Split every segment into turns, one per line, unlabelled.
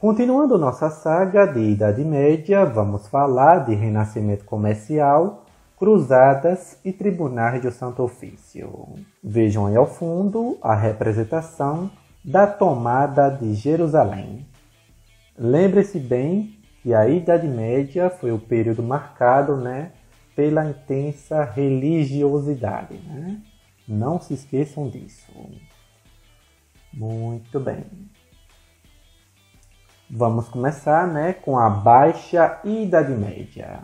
Continuando nossa saga de Idade Média, vamos falar de Renascimento Comercial, Cruzadas e Tribunais do Santo Ofício. Vejam aí ao fundo a representação da tomada de Jerusalém. Lembre-se bem que a Idade Média foi o período marcado, pela intensa religiosidade. Não se esqueçam disso. Muito bem. Vamos começar com a Baixa Idade Média,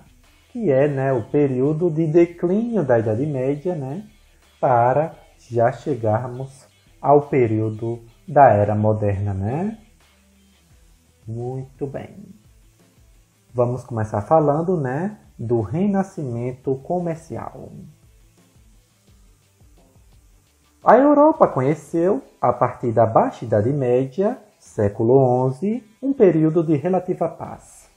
que é o período de declínio da Idade Média, para já chegarmos ao período da Era Moderna. Muito bem. Vamos começar falando do Renascimento Comercial. A Europa conheceu, a partir da Baixa Idade Média, século XI, um período de relativa paz.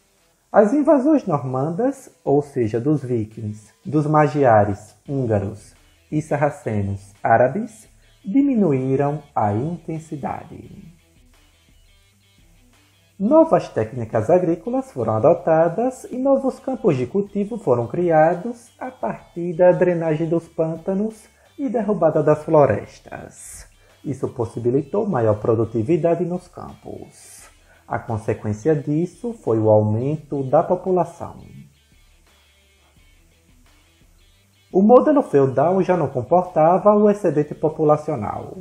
As invasões normandas, ou seja, dos vikings, dos magiares húngaros e sarracenos árabes, diminuíram a intensidade. Novas técnicas agrícolas foram adotadas e novos campos de cultivo foram criados a partir da drenagem dos pântanos e derrubada das florestas. Isso possibilitou maior produtividade nos campos. A consequência disso foi o aumento da população. O modelo feudal já não comportava o excedente populacional.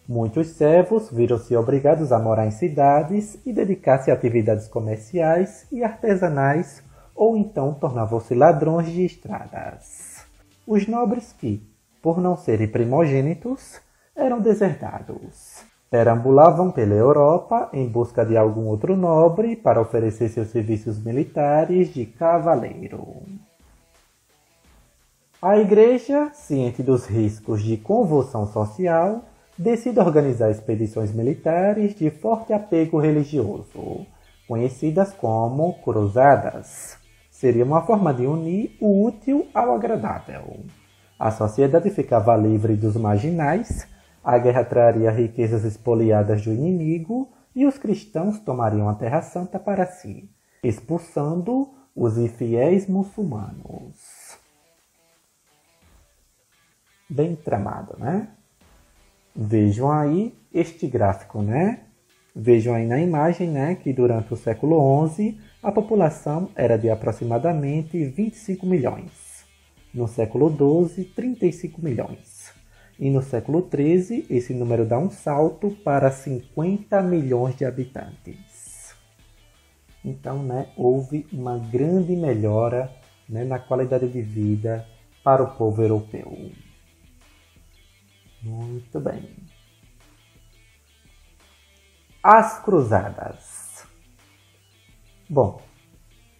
Muitos servos viram-se obrigados a morar em cidades e dedicar-se a atividades comerciais e artesanais, ou então tornavam-se ladrões de estradas. Os nobres que, por não serem primogênitos, eram deserdados. Perambulavam pela Europa em busca de algum outro nobre para oferecer seus serviços militares de cavaleiro. A Igreja, ciente dos riscos de convulsão social, decide organizar expedições militares de forte apego religioso, conhecidas como cruzadas. Seria uma forma de unir o útil ao agradável. A sociedade ficava livre dos marginais, a guerra traria riquezas expoliadas do inimigo e os cristãos tomariam a Terra Santa para si, expulsando os infiéis muçulmanos. Bem tramado, Vejam aí este gráfico, Vejam aí na imagem, que durante o século XI a população era de aproximadamente 25 milhões. No século XII, 35 milhões. E no século XIII, esse número dá um salto para 50 milhões de habitantes. Então, houve uma grande melhora na qualidade de vida para o povo europeu. Muito bem. As Cruzadas. Bom,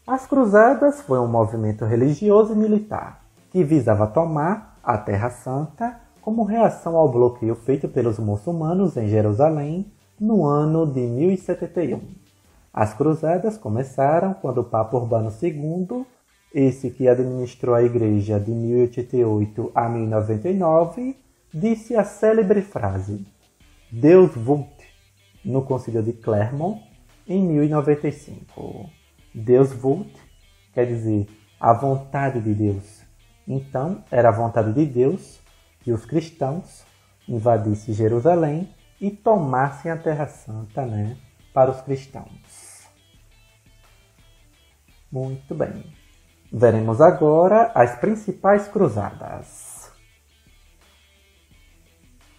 as Cruzadas foi um movimento religioso e militar que visava tomar a Terra Santa como reação ao bloqueio feito pelos muçulmanos em Jerusalém no ano de 1071. As Cruzadas começaram quando o Papa Urbano II, esse que administrou a Igreja de 1088 a 1099, disse a célebre frase Deus vult, no Concílio de Clermont, em 1095. Deus vult quer dizer a vontade de Deus. Então, era a vontade de Deus que os cristãos invadissem Jerusalém e tomassem a Terra Santa, para os cristãos. Muito bem. Veremos agora as principais cruzadas.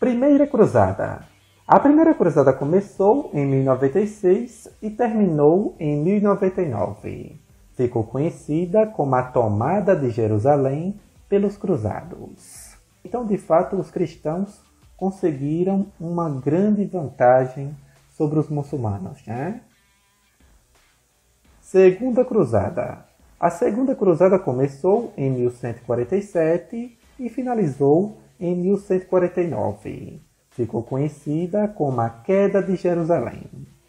Primeira Cruzada. A Primeira Cruzada começou em 1096 e terminou em 1099. Ficou conhecida como a tomada de Jerusalém pelos cruzados. Então, de fato, os cristãos conseguiram uma grande vantagem sobre os muçulmanos. Segunda Cruzada. A Segunda Cruzada começou em 1147 e finalizou em 1149. Ficou conhecida como a Queda de Jerusalém.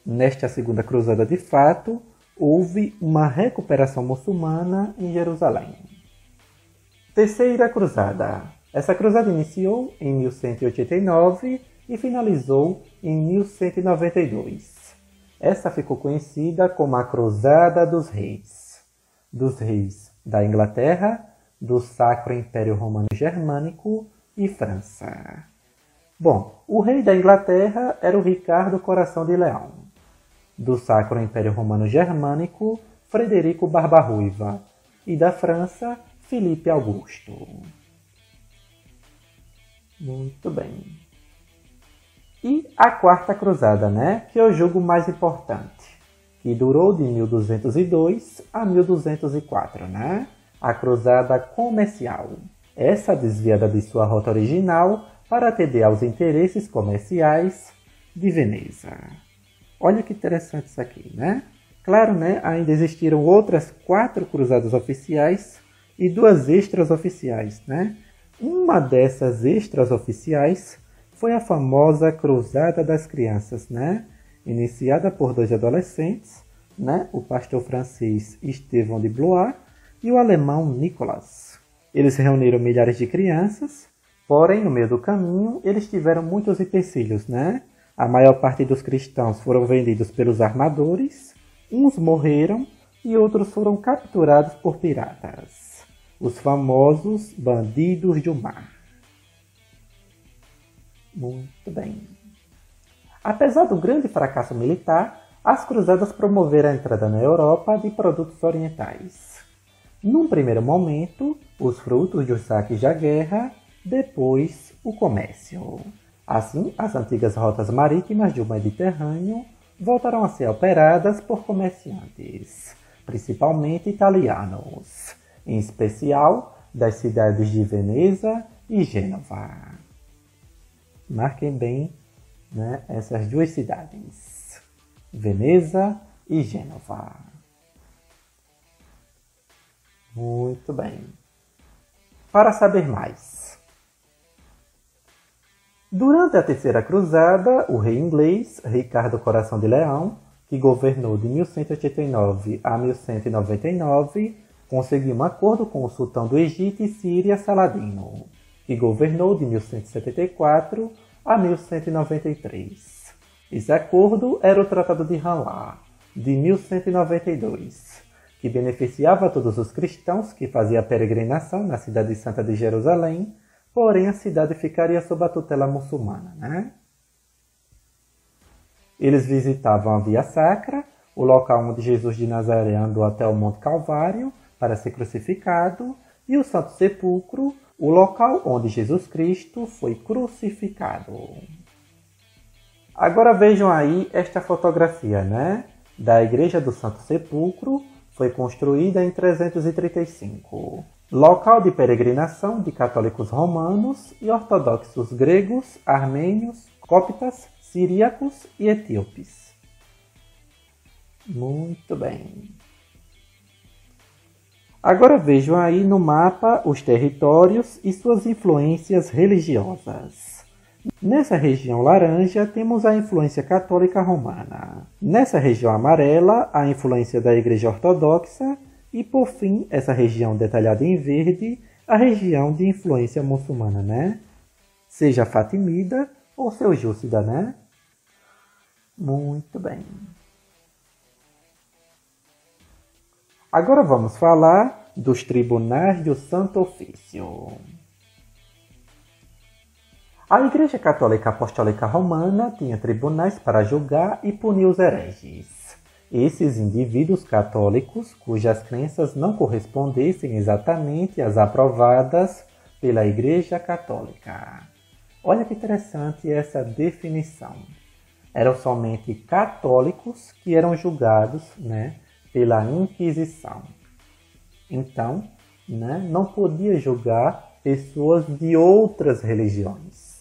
Nesta Segunda Cruzada, de fato, houve uma recuperação muçulmana em Jerusalém. Terceira Cruzada. Essa cruzada iniciou em 1189 e finalizou em 1192. Essa ficou conhecida como a Cruzada dos Reis da Inglaterra, do Sacro Império Romano Germânico e França. Bom, o rei da Inglaterra era o Ricardo Coração de Leão, do Sacro Império Romano Germânico, Frederico Barba-Ruiva, e da França, Filipe Augusto. Muito bem. E a Quarta Cruzada, que é o jogo mais importante, que durou de 1202 a 1204, a Cruzada Comercial. Essa desviada de sua rota original para atender aos interesses comerciais de Veneza. Olha que interessante isso aqui, Claro, ainda existiram outras 4 cruzadas oficiais e 2 extras oficiais, Uma dessas extras oficiais foi a famosa Cruzada das Crianças, iniciada por 2 adolescentes, o pastor francês Estevão de Blois e o alemão Nicolas. Eles reuniram milhares de crianças, porém, no meio do caminho, eles tiveram muitos empecilhos, A maior parte dos cristãos foram vendidos pelos armadores, uns morreram e outros foram capturados por piratas, os famosos bandidos do mar. Muito bem. Apesar do grande fracasso militar, as cruzadas promoveram a entrada na Europa de produtos orientais. Num primeiro momento, os frutos dos saques da guerra, depois o comércio. Assim, as antigas rotas marítimas do Mediterrâneo voltaram a ser operadas por comerciantes, principalmente italianos, em especial das cidades de Veneza e Gênova. Marquem bem essas 2 cidades, Veneza e Gênova. Muito bem. Para saber mais. Durante a Terceira Cruzada, o rei inglês Ricardo Coração de Leão, que governou de 1189 a 1199, conseguiu um acordo com o sultão do Egito e Síria Saladino, que governou de 1174 a 1193. Esse acordo era o Tratado de Ranlá, de 1192, que beneficiava todos os cristãos que faziam a peregrinação na cidade santa de Jerusalém, porém a cidade ficaria sob a tutela muçulmana, Eles visitavam a Via Sacra, o local onde Jesus de Nazaré andou até o Monte Calvário para ser crucificado, e o Santo Sepulcro, o local onde Jesus Cristo foi crucificado. Agora vejam aí esta fotografia, da Igreja do Santo Sepulcro, foi construída em 335. Local de peregrinação de católicos romanos e ortodoxos gregos, armênios, coptas, siríacos e etíopes. Muito bem. Agora vejam aí no mapa os territórios e suas influências religiosas. Nessa região laranja temos a influência católica romana. Nessa região amarela, a influência da Igreja Ortodoxa. E por fim, essa região detalhada em verde, a região de influência muçulmana, Seja fatimida ou seljúcida, Muito bem. Agora vamos falar dos tribunais do Santo Ofício. A Igreja Católica Apostólica Romana tinha tribunais para julgar e punir os hereges. Esses indivíduos católicos, cujas crenças não correspondessem exatamente às aprovadas pela Igreja Católica. Olha que interessante essa definição. Eram somente católicos que eram julgados, pela Inquisição. Então, não podia julgar pessoas de outras religiões.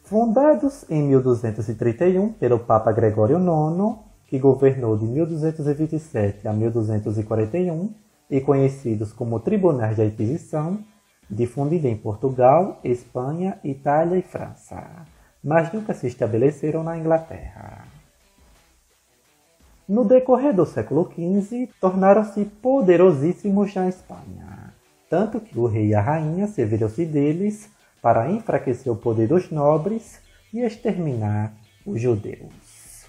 Fundados em 1231 pelo Papa Gregório IX, que governou de 1227 a 1241, e conhecidos como Tribunais da Inquisição, difundido em Portugal, Espanha, Itália e França, mas nunca se estabeleceram na Inglaterra. No decorrer do século XV, tornaram-se poderosíssimos na Espanha, tanto que o rei e a rainha serviram-se deles para enfraquecer o poder dos nobres e exterminar os judeus.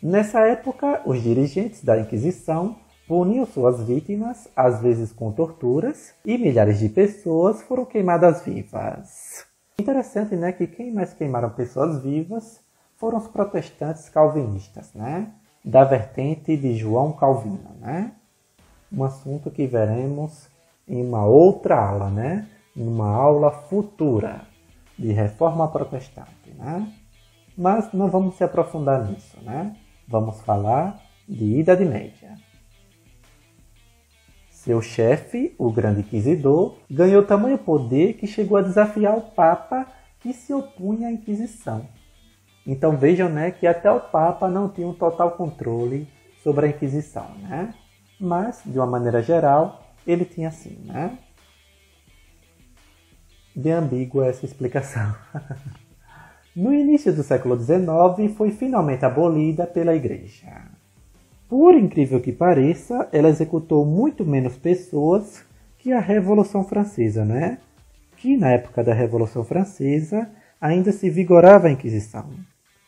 Nessa época, os dirigentes da Inquisição puniam suas vítimas, às vezes com torturas, e milhares de pessoas foram queimadas vivas. Interessante, né, que quem mais queimaram pessoas vivas foram os protestantes calvinistas, né, da vertente de João Calvino, né? Um assunto que veremos em uma outra aula, né, numa aula futura de reforma protestante, né? Mas não vamos se aprofundar nisso, né? Vamos falar de Idade Média. Seu chefe, o Grande Inquisidor, ganhou tamanho poder que chegou a desafiar o Papa que se opunha à Inquisição. Então vejam, né, que até o Papa não tinha um total controle sobre a Inquisição, né? Mas, de uma maneira geral, ele tinha sim, né? Bem ambígua essa explicação. No início do século XIX, foi finalmente abolida pela Igreja. Por incrível que pareça, ela executou muito menos pessoas que a Revolução Francesa, né? Que na época da Revolução Francesa ainda se vigorava a Inquisição.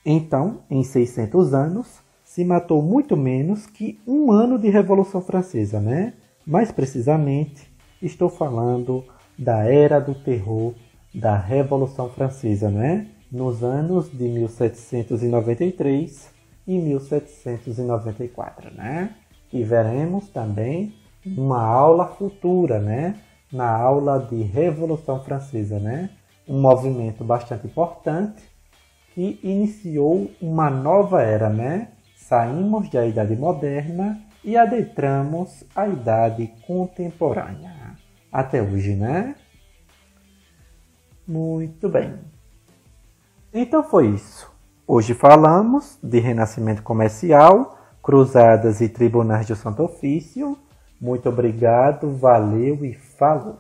Então, em 600 anos, se matou muito menos que um ano de Revolução Francesa, né? Mais precisamente, estou falando da Era do Terror da Revolução Francesa, né? Nos anos de 1793 e 1794, né? E veremos também uma aula futura, né? Na aula de Revolução Francesa, né? Um movimento bastante importante que iniciou uma nova era, né? Saímos da Idade Moderna e adentramos a Idade Contemporânea. Até hoje, né? Muito bem. Então foi isso. Hoje falamos de renascimento comercial, cruzadas e tribunais do Santo Ofício. Muito obrigado, valeu e falou!